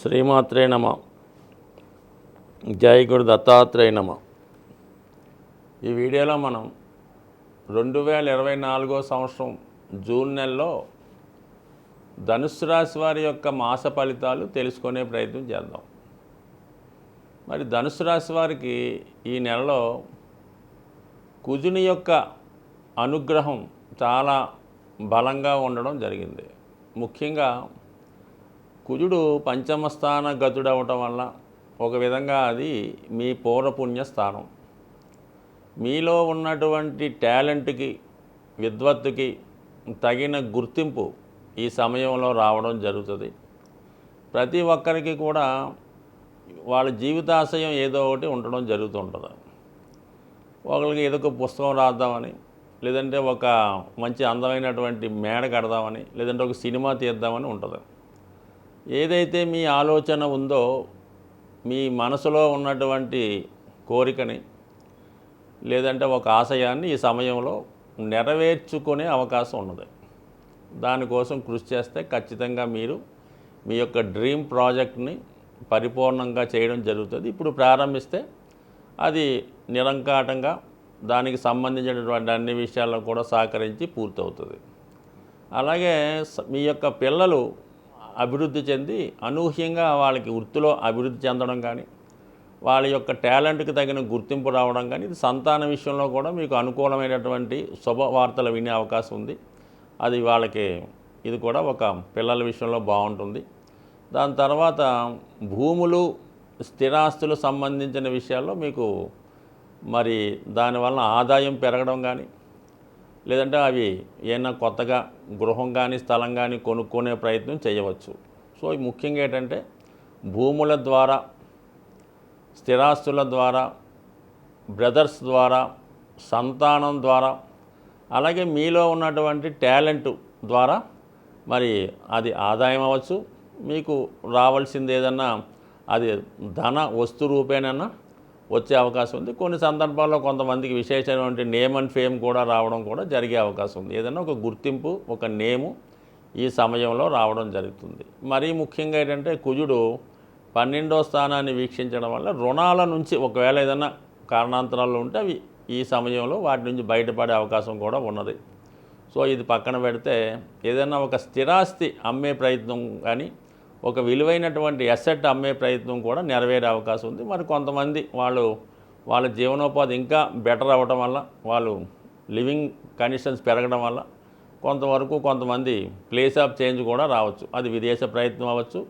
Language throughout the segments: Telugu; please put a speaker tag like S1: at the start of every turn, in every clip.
S1: శ్రీమాత్రే నమ. జై గురు దత్తాత్రేయ నమ. ఈ వీడియోలో మనం 2024 సంవత్సరం జూన్ నెలలో ధనుస్సు రాశి వారి యొక్క మాస ఫలితాలు తెలుసుకునే ప్రయత్నం చేద్దాం. మరి ధనుస్సు రాశి వారికి ఈ నెలలో కుజుని యొక్క అనుగ్రహం చాలా బలంగా ఉండడం జరిగింది. ముఖ్యంగా కుజుడు పంచమస్థాన గతుడవటం వల్ల ఒక విధంగా అది మీ పూర్వపుణ్య స్థానం. మీలో ఉన్నటువంటి టాలెంట్కి, విద్వత్తుకి తగిన గుర్తింపు ఈ సమయంలో రావడం జరుగుతుంది. ప్రతి ఒక్కరికి కూడా వాళ్ళ జీవితాశయం ఏదో ఒకటి ఉండడం జరుగుతుంటుంది. ఒకరికి ఏదో ఒక పుస్తకం రాద్దామని, లేదంటే ఒక మంచి అందమైనటువంటి మేడ కడదామని, లేదంటే ఒక సినిమా తీద్దామని ఉంటుంది. ఏదైతే మీ ఆలోచన ఉందో, మీ మనసులో ఉన్నటువంటి కోరికని లేదంటే ఒక ఆశయాన్ని ఈ సమయంలో నెరవేర్చుకునే అవకాశం ఉన్నది. దానికోసం కృషి చేస్తే ఖచ్చితంగా మీరు మీ యొక్క డ్రీమ్ ప్రాజెక్ట్ని పరిపూర్ణంగా చేయడం జరుగుతుంది. ఇప్పుడు ప్రారంభిస్తే అది నిరంకాటంగా దానికి సంబంధించినటువంటి అన్ని విషయాల్లో కూడా సహకరించి పూర్తవుతుంది. అలాగే మీ యొక్క పిల్లలు అభివృద్ధి చెంది అనూహ్యంగా వాళ్ళకి వృత్తిలో అభివృద్ధి చెందడం కానీ, వాళ్ళ యొక్క టాలెంట్కి తగిన గుర్తింపు రావడం కానీ, ఇది సంతాన విషయంలో కూడా మీకు అనుకూలమైనటువంటి శుభవార్తలు వినే అవకాశం ఉంది. అది వాళ్ళకి ఇది కూడా ఒక పిల్లల విషయంలో బాగుంటుంది. దాని తర్వాత భూములు, స్థిరాస్తులు సంబంధించిన విషయాల్లో మీకు మరి దానివల్ల ఆదాయం పెరగడం కానీ, లేదంటే అవి ఏమైనా కొత్తగా గృహం కానీ స్థలం కానీ కొనుక్కునే ప్రయత్నం చేయవచ్చు. సో ముఖ్యంగా ఏంటంటే భూముల ద్వారా, స్థిరాస్తుల ద్వారా, బ్రదర్స్ ద్వారా, సంతానం ద్వారా, అలాగే మీలో ఉన్నటువంటి టాలెంట్ ద్వారా మరి అది ఆదాయం అవ్వచ్చు. మీకు రావాల్సింది ఏదన్నా అది ధన వస్తు రూపేణన్నా వచ్చే అవకాశం ఉంది. కొన్ని సందర్భాల్లో కొంతమందికి విశేషమైనటువంటి నేమ్ అండ్ ఫేమ్ కూడా రావడం కూడా జరిగే అవకాశం ఉంది. ఏదైనా ఒక గుర్తింపు, ఒక నేము ఈ సమయంలో రావడం జరుగుతుంది. మరీ ముఖ్యంగా ఏంటంటే కుజుడు 12వ స్థానాన్ని వీక్షించడం వల్ల రుణాల నుంచి ఒకవేళ ఏదైనా కారణాంతరాలు ఉంటే అవి ఈ సమయంలో వాటి నుంచి బయటపడే అవకాశం కూడా ఉన్నది. సో ఇది పక్కన పెడితే ఏదైనా ఒక స్థిరాస్తి అమ్మే ప్రయత్నం కానీ, ఒక విలువైనటువంటి అసెట్ అమ్మే ప్రయత్నం కూడా నెరవేరే అవకాశం ఉంది. మరి కొంతమంది వాళ్ళ జీవనోపాధి ఇంకా బెటర్ అవ్వడం వల్ల, వాళ్ళు లివింగ్ కండిషన్స్ పెరగడం వల్ల కొంతమంది ప్లేస్ ఆఫ్ చేంజ్ కూడా రావచ్చు. అది విదేశ ప్రయత్నం అవ్వచ్చు,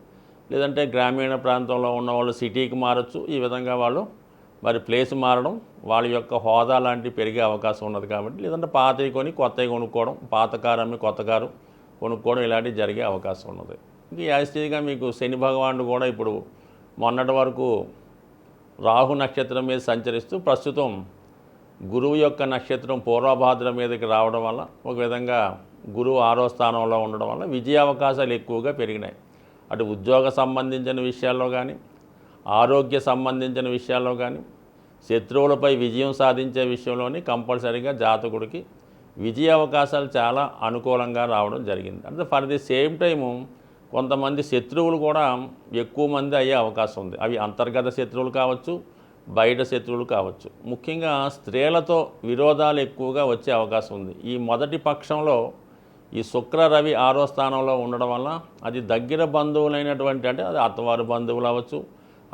S1: లేదంటే గ్రామీణ ప్రాంతంలో ఉన్న వాళ్ళు సిటీకి మారచ్చు. ఈ విధంగా వాళ్ళు మరి ప్లేస్ మారడం, వాళ్ళ యొక్క హోదా లాంటివి పెరిగే అవకాశం ఉన్నది. కాబట్టి లేదంటే పాతవి కొని కొత్తవి కొనుక్కోవడం, పాత కారు అమ్మి కొత్త కారు కొనుక్కోవడం ఇలాంటివి జరిగే అవకాశం ఉన్నది. ఇంక యాజిటీగా మీకు శని భగవానుడు కూడా ఇప్పుడు మొన్నటి వరకు రాహు నక్షత్రం మీద సంచరిస్తూ ప్రస్తుతం గురువు యొక్క నక్షత్రం పూర్వభాద్ర మీదకి రావడం వల్ల ఒక విధంగా గురువు 6వ స్థానంలో ఉండడం వల్ల విజయ అవకాశాలు ఎక్కువగా పెరిగినాయి. అటు ఉద్యోగ సంబంధించిన విషయాల్లో కానీ, ఆరోగ్య సంబంధించిన విషయాల్లో కానీ, శత్రువులపై విజయం సాధించే విషయంలోని కంపల్సరీగా జాతకుడికి విజయ అవకాశాలు చాలా అనుకూలంగా రావడం జరిగింది. అంటే ఫర్ ది సేమ్ టైము కొంతమంది శత్రువులు కూడా ఎక్కువ మంది అయ్యే అవకాశం ఉంది. అవి అంతర్గత శత్రువులు కావచ్చు, బయట శత్రువులు కావచ్చు. ముఖ్యంగా స్త్రీలతో విరోధాలు ఎక్కువగా వచ్చే అవకాశం ఉంది. ఈ మొదటి పక్షంలో ఈ శుక్ర రవి 6వ స్థానంలో ఉండడం వల్ల అది దగ్గర బంధువులైనటువంటి, అంటే అది అత్తవారి బంధువులు అవ్వచ్చు,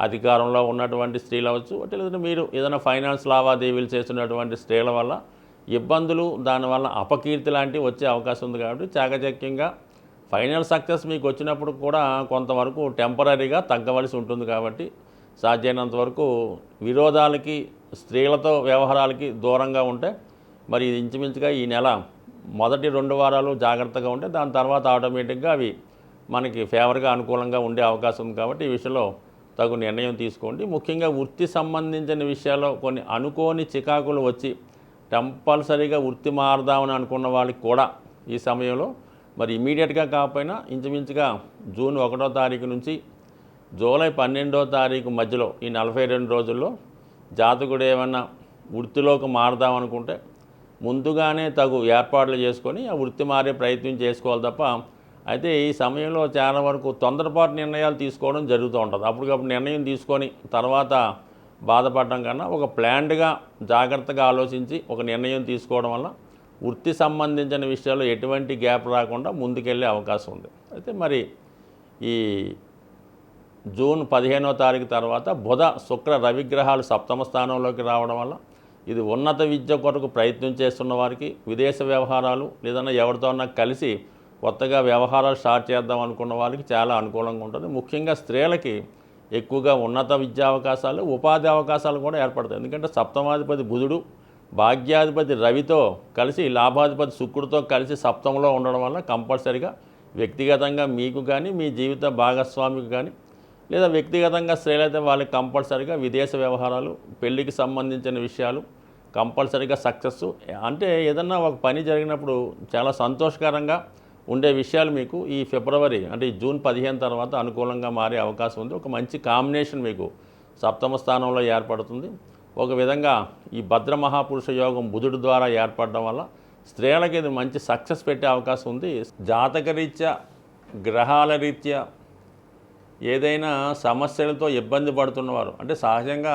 S1: అధికారంలో ఉన్నటువంటి స్త్రీలు అవ్వచ్చు, లేదంటే మీరు ఏదైనా ఫైనాన్స్ లావాదేవీలు చేస్తున్నటువంటి స్త్రీల వల్ల ఇబ్బందులు, దానివల్ల అపకీర్తి లాంటివి వచ్చే అవకాశం ఉంది. కాబట్టి చాకచక్యంగా ఫైనల్ సక్సెస్ మీకు వచ్చినప్పుడు కూడా కొంతవరకు టెంపరీగా తగ్గవలసి ఉంటుంది. కాబట్టి సాధ్యమైనంత వరకు విరోధాలకి, స్త్రీలతో వ్యవహారాలకి దూరంగా ఉంటే మరి ఇది ఇంచుమించుగా ఈ నెల మొదటి 2 వారాలు జాగ్రత్తగా ఉంటే దాని తర్వాత ఆటోమేటిక్గా అవి మనకి ఫేవర్గా అనుకూలంగా ఉండే అవకాశం ఉంది. కాబట్టి ఈ విషయంలో తగు నిర్ణయం తీసుకోండి. ముఖ్యంగా వృత్తి సంబంధించిన విషయాల్లో కొన్ని అనుకోని చికాకులు వచ్చి కంపల్సరీగా వృత్తి మారదామని అనుకున్న వాళ్ళకి కూడా ఈ సమయంలో మరి ఇమీడియట్గా కాకపోయినా ఇంచుమించుగా జూన్ 1వ తారీఖు నుంచి జూలై 12వ తారీఖు మధ్యలో ఈ 42 రోజుల్లో జాతకుడు ఏమన్నా వృత్తిలోకి మారదామనుకుంటే ముందుగానే తగు ఏర్పాట్లు చేసుకొని ఆ వృత్తి మారే ప్రయత్నం చేసుకోవాలి తప్ప అయితే ఈ సమయంలో చాలా వరకు తొందరపాటు నిర్ణయాలు తీసుకోవడం జరుగుతూ ఉంటుంది. అప్పటికప్పుడు నిర్ణయం తీసుకొని తర్వాత బాధపడడం కన్నా ఒక ప్లాన్డ్గా జాగ్రత్తగా ఆలోచించి ఒక నిర్ణయం తీసుకోవడం వల్ల వృత్తి సంబంధించిన విషయాల్లో ఎటువంటి గ్యాప్ రాకుండా ముందుకెళ్ళే అవకాశం ఉంది. అయితే మరి ఈ జూన్ 15వ తారీఖు తర్వాత బుధ శుక్ర రవిగ్రహాలు సప్తమ స్థానంలోకి రావడం వల్ల ఇది ఉన్నత విద్య కొరకు ప్రయత్నం చేస్తున్న వారికి, విదేశ వ్యవహారాలు లేదన్నా ఎవరితోన్నా కలిసి కొత్తగా వ్యవహారాలు స్టార్ట్ చేద్దాం అనుకున్న వారికి చాలా అనుకూలంగా ఉంటుంది. ముఖ్యంగా స్త్రీలకి ఎక్కువగా ఉన్నత విద్యా అవకాశాలు, ఉపాధి అవకాశాలు కూడా ఏర్పడతాయి. ఎందుకంటే సప్తమాధిపతి బుధుడు భాగ్యాధిపతి రవితో కలిసి, లాభాధిపతి శుక్రుడితో కలిసి సప్తంలో ఉండడం వల్ల కంపల్సరిగా వ్యక్తిగతంగా మీకు కానీ, మీ జీవిత భాగస్వామికి కానీ, లేదా వ్యక్తిగతంగా స్త్రీలైతే వాళ్ళకి కంపల్సరిగా విదేశ వ్యవహారాలు, పెళ్ళికి సంబంధించిన విషయాలు కంపల్సరిగా సక్సెస్. అంటే ఏదన్నా ఒక పని జరిగినప్పుడు చాలా సంతోషకరంగా ఉండే విషయాలు మీకు ఈ ఫిబ్రవరి అంటే ఈ జూన్ 15 తర్వాత అనుకూలంగా మారే అవకాశం ఉంది. ఒక మంచి కాంబినేషన్ మీకు సప్తమ స్థానంలో ఏర్పడుతుంది. ఒక విధంగా ఈ భద్ర మహాపురుష యోగం బుధుడు ద్వారా ఏర్పడడం వల్ల స్త్రీలకి ఇది మంచి సక్సెస్ పెట్టే అవకాశం ఉంది. జాతకరీత్యా, గ్రహాల రీత్యా ఏదైనా సమస్యలతో ఇబ్బంది పడుతున్నవారు, అంటే సహజంగా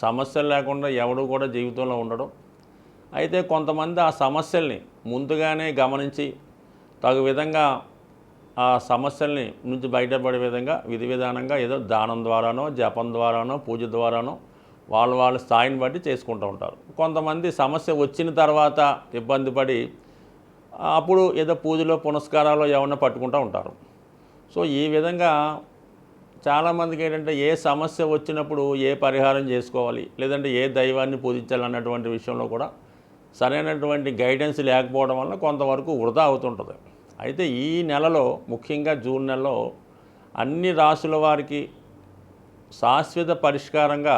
S1: సమస్యలు లేకుండా ఎవడు కూడా జీవితంలో ఉండడం. అయితే కొంతమంది ఆ సమస్యల్ని ముందుగానే గమనించి తగు విధంగా ఆ సమస్యల్ని నుంచి బయటపడే విధంగా విధి విధానంగా ఏదో దానం ద్వారానో, జపం ద్వారానో, పూజ ద్వారానో వాళ్ళ స్థాయిని బట్టి చేసుకుంటూ ఉంటారు. కొంతమంది సమస్య వచ్చిన తర్వాత ఇబ్బంది పడి అప్పుడు ఏదో పూజలో పునస్కారాలు ఏమన్నా పట్టుకుంటూ ఉంటారు. సో ఈ విధంగా చాలామందికి ఏంటంటే ఏ సమస్య వచ్చినప్పుడు ఏ పరిహారం చేసుకోవాలి, లేదంటే ఏ దైవాన్ని పూజించాలి అన్నటువంటి విషయంలో కూడా సరైనటువంటి గైడెన్స్ లేకపోవడం వల్ల కొంతవరకు వృధా అవుతుంటుంది. అయితే ఈ నెలలో ముఖ్యంగా జూన్ నెలలో అన్ని రాశుల వారికి శాశ్వత పరిష్కారంగా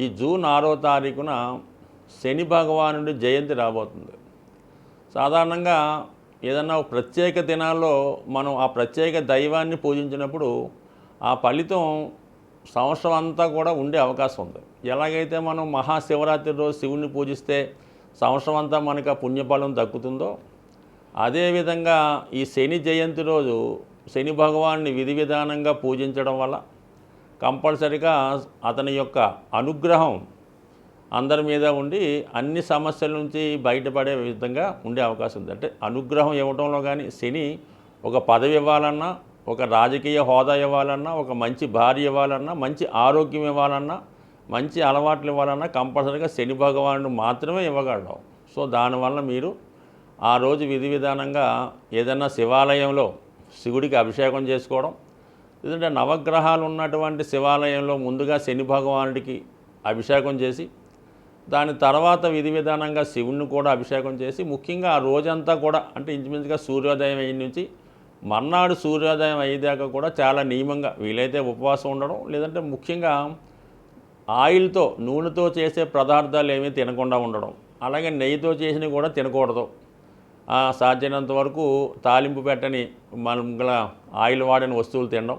S1: ఈ జూన్ 6వ తారీఖున శని భగవానుడి జయంతి రాబోతుంది. సాధారణంగా ఏదన్నా ఒక ప్రత్యేక దినాల్లో మనం ఆ ప్రత్యేక దైవాన్ని పూజించినప్పుడు ఆ ఫలితం సంవత్సరం అంతా కూడా ఉండే అవకాశం ఉంది. ఎలాగైతే మనం మహాశివరాత్రి రోజు శివుణ్ణి పూజిస్తే సంవత్సరం అంతా మనకు ఆ పుణ్యఫలం దక్కుతుందో, అదేవిధంగా ఈ శని జయంతి రోజు శని భగవాన్ని విధి విధానంగా పూజించడం వల్ల కంపల్సరిగా అతని యొక్క అనుగ్రహం అందరి మీద ఉండి అన్ని సమస్యల నుంచి బయటపడే విధంగా ఉండే అవకాశం ఉంది. అంటే అనుగ్రహం ఇవ్వడంలో కానీ శని ఒక పదవి ఇవ్వాలన్నా, ఒక రాజకీయ హోదా ఇవ్వాలన్నా, ఒక మంచి భార్య ఇవ్వాలన్నా, మంచి ఆరోగ్యం ఇవ్వాలన్నా, మంచి అలవాట్లు ఇవ్వాలన్నా కంపల్సరీగా శని భగవానుడు మాత్రమే ఇవ్వగలడు. సో దానివల్ల మీరు ఆ రోజు విధి విధానంగా ఏదైనా శివాలయంలో శివుడికి అభిషేకం చేసుకోవడం, లేదంటే నవగ్రహాలు ఉన్నటువంటి శివాలయంలో ముందుగా శని భగవానుడికి అభిషేకం చేసి దాని తర్వాత విధి విధానంగా శివుణ్ణి కూడా అభిషేకం చేసి, ముఖ్యంగా ఆ రోజంతా కూడా అంటే ఇంచుమించుగా సూర్యోదయం అయిన నుంచి మర్నాడు సూర్యోదయం అయ్యేదాకా కూడా చాలా నియమంగా వీలైతే ఉపవాసం ఉండడం, లేదంటే ముఖ్యంగా ఆయిల్తో నూనెతో చేసే పదార్థాలు ఏమీ తినకుండా ఉండడం, అలాగే నెయ్యితో చేసినవి కూడా తినకూడదు. సాధ్యమైనంత వరకు తాలింపు పెట్టని మన ఆయిల్ వాడిన వస్తువులు తినడం.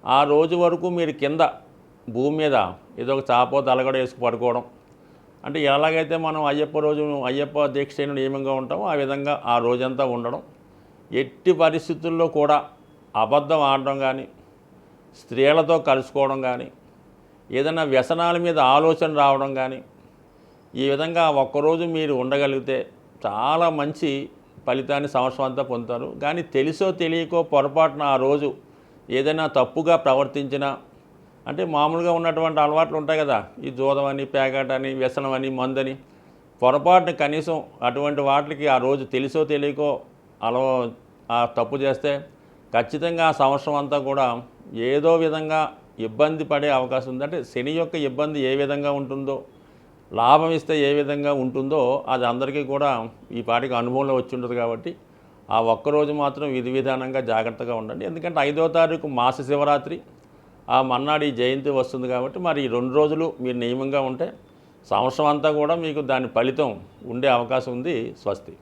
S1: ఆ రోజు వరకు మీరు కింద భూమి మీద ఏదో ఒక చాపో తలగడ వేసుకు పడుకోవడం. అంటే ఎలాగైతే మనం అయ్యప్ప దీక్ష నియమంగా ఉంటామో ఆ విధంగా ఆ రోజంతా ఉండడం. ఎట్టి పరిస్థితుల్లో కూడా అబద్ధం ఆడడం కానీ, స్త్రీలతో కలుసుకోవడం కానీ, ఏదైనా వ్యసనాల మీద ఆలోచన రావడం కానీ, ఈ విధంగా ఒక్కరోజు మీరు ఉండగలిగితే చాలా మంచి ఫలితాన్ని సంవత్సరం అంతా పొందుతారు. కానీ తెలుసో తెలియకో పొరపాటున ఆ రోజు ఏదైనా తప్పుగా ప్రవర్తించినా, అంటే మామూలుగా ఉన్నటువంటి అలవాట్లు ఉంటాయి కదా, ఈ జూదమని, పేకాటని, వ్యసనమని, మందని, పొరపాటున కనీసం అటువంటి వాటికి ఆ రోజు తెలుసో తెలియకో ఆ తప్పు చేస్తే ఖచ్చితంగా ఆ సంవత్సరం అంతా కూడా ఏదో విధంగా ఇబ్బంది పడే అవకాశం ఉంది. అంటే శని యొక్క ఇబ్బంది ఏ విధంగా ఉంటుందో, లాభం ఇస్తే ఏ విధంగా ఉంటుందో అది అందరికీ కూడా ఈ పాటికి అనుభవంలో వచ్చి ఉంటుంది. కాబట్టి ఆ ఒక్కరోజు మాత్రం విధి విధానంగా జాగ్రత్తగా ఉండండి. ఎందుకంటే 5వ తారీఖు మాస శివరాత్రి, ఆ మన్నాడు ఈ జయంతి వస్తుంది. కాబట్టి మరి ఈ 2 రోజులు మీరు నియమంగా ఉంటే సంవత్సరం అంతా కూడా మీకు దాని ఫలితం ఉండే అవకాశం ఉంది. స్వస్తి.